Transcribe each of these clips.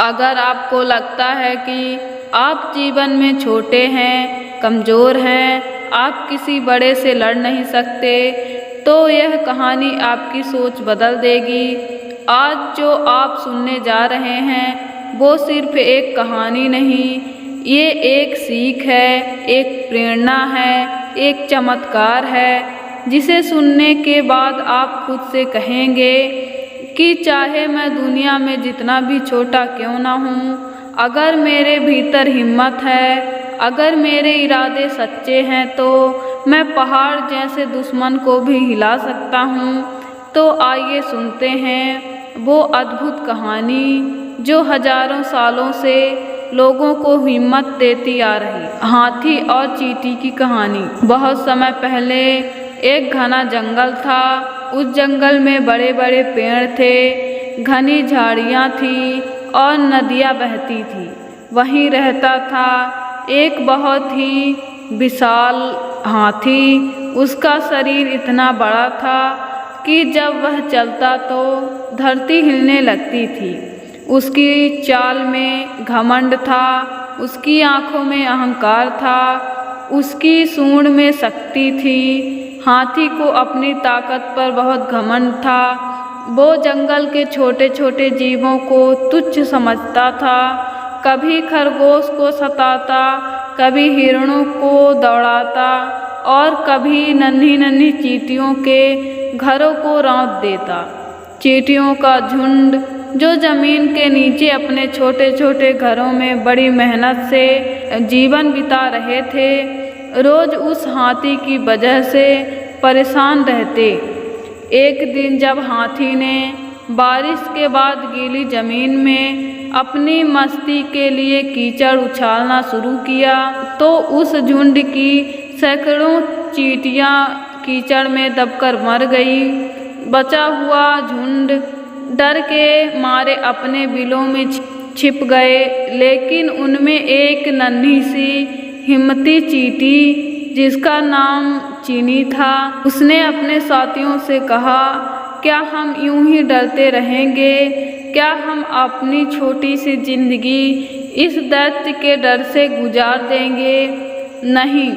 अगर आपको लगता है कि आप जीवन में छोटे हैं, कमज़ोर हैं, आप किसी बड़े से लड़ नहीं सकते, तो यह कहानी आपकी सोच बदल देगी। आज जो आप सुनने जा रहे हैं वो सिर्फ एक कहानी नहीं, ये एक सीख है, एक प्रेरणा है, एक चमत्कार है जिसे सुनने के बाद आप खुद से कहेंगे कि चाहे मैं दुनिया में जितना भी छोटा क्यों ना हूँ, अगर मेरे भीतर हिम्मत है, अगर मेरे इरादे सच्चे हैं तो मैं पहाड़ जैसे दुश्मन को भी हिला सकता हूँ। तो आइए सुनते हैं वो अद्भुत कहानी जो हजारों सालों से लोगों को हिम्मत देती आ रही। हाथी और चींटी की कहानी। बहुत समय पहले एक घना जंगल था। उस जंगल में बड़े बड़े पेड़ थे, घनी झाड़ियाँ थी और नदियाँ बहती थी। वहीं रहता था एक बहुत ही विशाल हाथी। उसका शरीर इतना बड़ा था कि जब वह चलता तो धरती हिलने लगती थी। उसकी चाल में घमंड था, उसकी आँखों में अहंकार था, उसकी सूंड में शक्ति थी। हाथी को अपनी ताकत पर बहुत घमंड था। वो जंगल के छोटे छोटे जीवों को तुच्छ समझता था। कभी खरगोश को सताता, कभी हिरणों को दौड़ाता और कभी नन्ही नन्ही चींटियों के घरों को रौंद देता। चींटियों का झुंड जो जमीन के नीचे अपने छोटे छोटे घरों में बड़ी मेहनत से जीवन बिता रहे थे, रोज उस हाथी की वजह से परेशान रहते। एक दिन जब हाथी ने बारिश के बाद गीली जमीन में अपनी मस्ती के लिए कीचड़ उछालना शुरू किया तो उस झुंड की सैकड़ों चींटियां कीचड़ में दबकर मर गई। बचा हुआ झुंड डर के मारे अपने बिलों में छिप गए, लेकिन उनमें एक नन्ही सी हिम्मती चींटी जिसका नाम चीनी था, उसने अपने साथियों से कहा, क्या हम यूं ही डरते रहेंगे? क्या हम अपनी छोटी सी जिंदगी इस दैत्य के डर से गुजार देंगे? नहीं,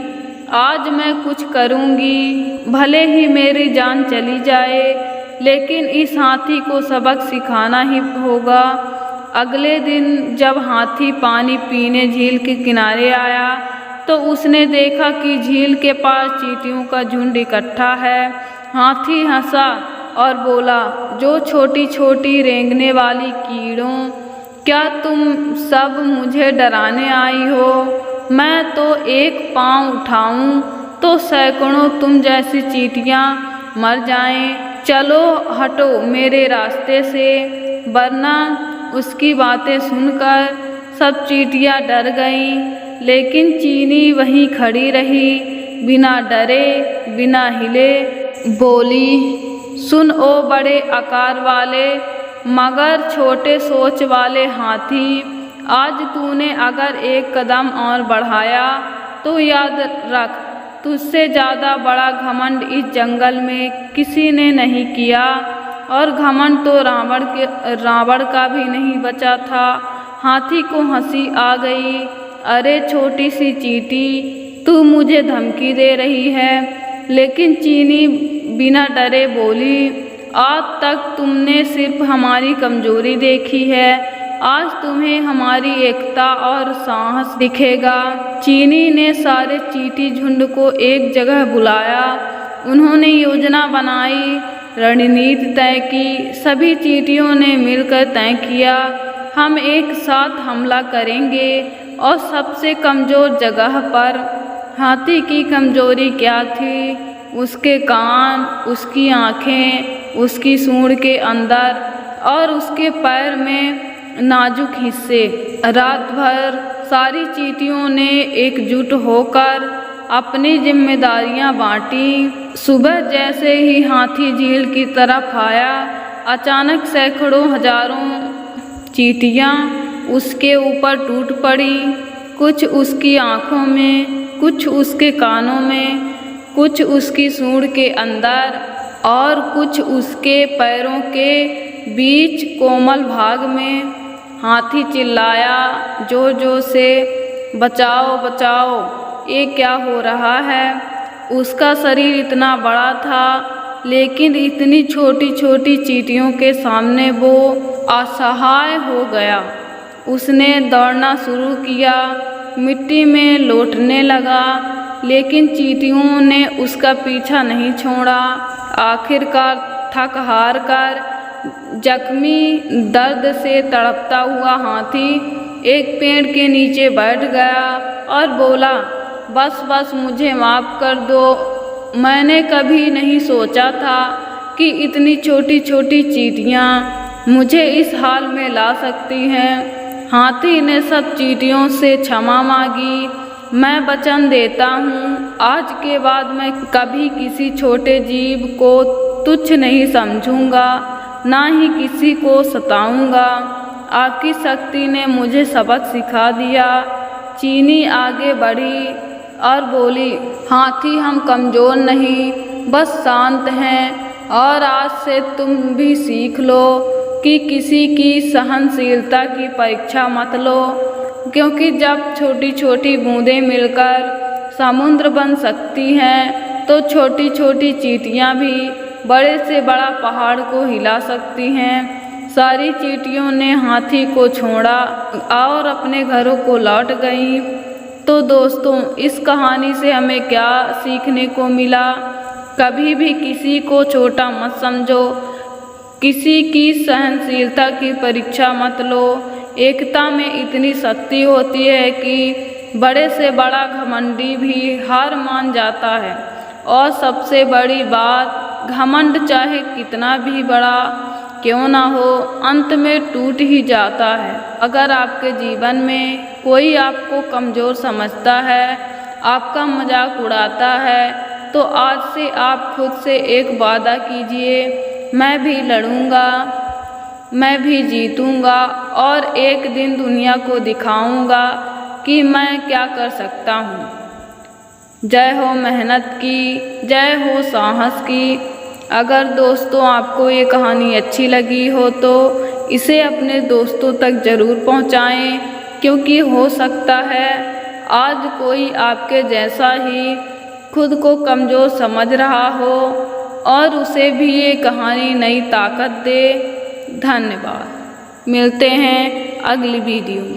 आज मैं कुछ करूंगी, भले ही मेरी जान चली जाए, लेकिन इस हाथी को सबक सिखाना ही होगा। अगले दिन जब हाथी पानी पीने झील के किनारे आया तो उसने देखा कि झील के पास चींटियों का झुंड इकट्ठा है। हाथी हंसा और बोला, जो छोटी छोटी रेंगने वाली कीड़ों, क्या तुम सब मुझे डराने आई हो? मैं तो एक पाँव उठाऊं तो सैकड़ों तुम जैसी चींटियां मर जाएं। चलो हटो मेरे रास्ते से, वरना। उसकी बातें सुनकर सब चींटियां डर गईं, लेकिन चीनी वहीं खड़ी रही, बिना डरे, बिना हिले। बोली, सुन ओ बड़े आकार वाले मगर छोटे सोच वाले हाथी, आज तूने अगर एक कदम और बढ़ाया तो याद रख, तुझसे ज़्यादा बड़ा घमंड इस जंगल में किसी ने नहीं किया, और घमंड तो रावण का भी नहीं बचा था। हाथी को हंसी आ गई। अरे छोटी सी चींटी, तू मुझे धमकी दे रही है? लेकिन चीनी बिना डरे बोली, आज तक तुमने सिर्फ हमारी कमजोरी देखी है, आज तुम्हें हमारी एकता और साहस दिखेगा। चीनी ने सारे चींटी झुंड को एक जगह बुलाया। उन्होंने योजना बनाई, रणनीति तय की। सभी चींटियों ने मिलकर तय किया, हम एक साथ हमला करेंगे और सबसे कमज़ोर जगह पर। हाथी की कमजोरी क्या थी? उसके कान, उसकी आँखें, उसकी सूंड के अंदर और उसके पैर में नाजुक हिस्से। रात भर सारी चींटियों ने एकजुट होकर अपनी जिम्मेदारियां बांटी। सुबह जैसे ही हाथी झील की तरफ आया, अचानक सैकड़ों हजारों चींटियां उसके ऊपर टूट पड़ी। कुछ उसकी आँखों में, कुछ उसके कानों में, कुछ उसकी सूंड के अंदर और कुछ उसके पैरों के बीच कोमल भाग में। हाथी चिल्लाया जोर जोर से, बचाओ बचाओ, ये क्या हो रहा है। उसका शरीर इतना बड़ा था, लेकिन इतनी छोटी छोटी चींटियों के सामने वो असहाय हो गया। उसने दौड़ना शुरू किया, मिट्टी में लौटने लगा, लेकिन चींटियों ने उसका पीछा नहीं छोड़ा। आखिरकार थक हार कर जख्मी, दर्द से तड़पता हुआ हाथी एक पेड़ के नीचे बैठ गया और बोला, बस बस मुझे माफ़ कर दो। मैंने कभी नहीं सोचा था कि इतनी छोटी छोटी चींटियाँ मुझे इस हाल में ला सकती हैं। हाथी ने सब चींटियों से क्षमा मांगी। मैं वचन देता हूँ, आज के बाद मैं कभी किसी छोटे जीव को तुच्छ नहीं समझूंगा, ना ही किसी को सताऊंगा। आपकी शक्ति ने मुझे सबक सिखा दिया। चीनी आगे बढ़ी और बोली, हाथी हम कमज़ोर नहीं, बस शांत हैं। और आज से तुम भी सीख लो कि किसी की सहनशीलता की परीक्षा मत लो, क्योंकि जब छोटी छोटी बूंदें मिलकर समुद्र बन सकती हैं, तो छोटी छोटी चींटियाँ भी बड़े से बड़ा पहाड़ को हिला सकती हैं। सारी चींटियों ने हाथी को छोड़ा और अपने घरों को लौट गईं। तो दोस्तों, इस कहानी से हमें क्या सीखने को मिला? कभी भी किसी को छोटा मत समझो, किसी की सहनशीलता की परीक्षा मत लो। एकता में इतनी शक्ति होती है कि बड़े से बड़ा घमंडी भी हार मान जाता है। और सबसे बड़ी बात, घमंड चाहे कितना भी बड़ा क्यों ना हो, अंत में टूट ही जाता है। अगर आपके जीवन में कोई आपको कमज़ोर समझता है, आपका मजाक उड़ाता है, तो आज से आप खुद से एक वादा कीजिए, मैं भी लड़ूंगा, मैं भी जीतूंगा और एक दिन दुनिया को दिखाऊंगा कि मैं क्या कर सकता हूँ। जय हो मेहनत की, जय हो साहस की। अगर दोस्तों आपको ये कहानी अच्छी लगी हो तो इसे अपने दोस्तों तक ज़रूर पहुँचाएं, क्योंकि हो सकता है आज कोई आपके जैसा ही खुद को कमज़ोर समझ रहा हो और उसे भी ये कहानी नई ताकत दे। धन्यवाद। मिलते हैं अगली वीडियो में।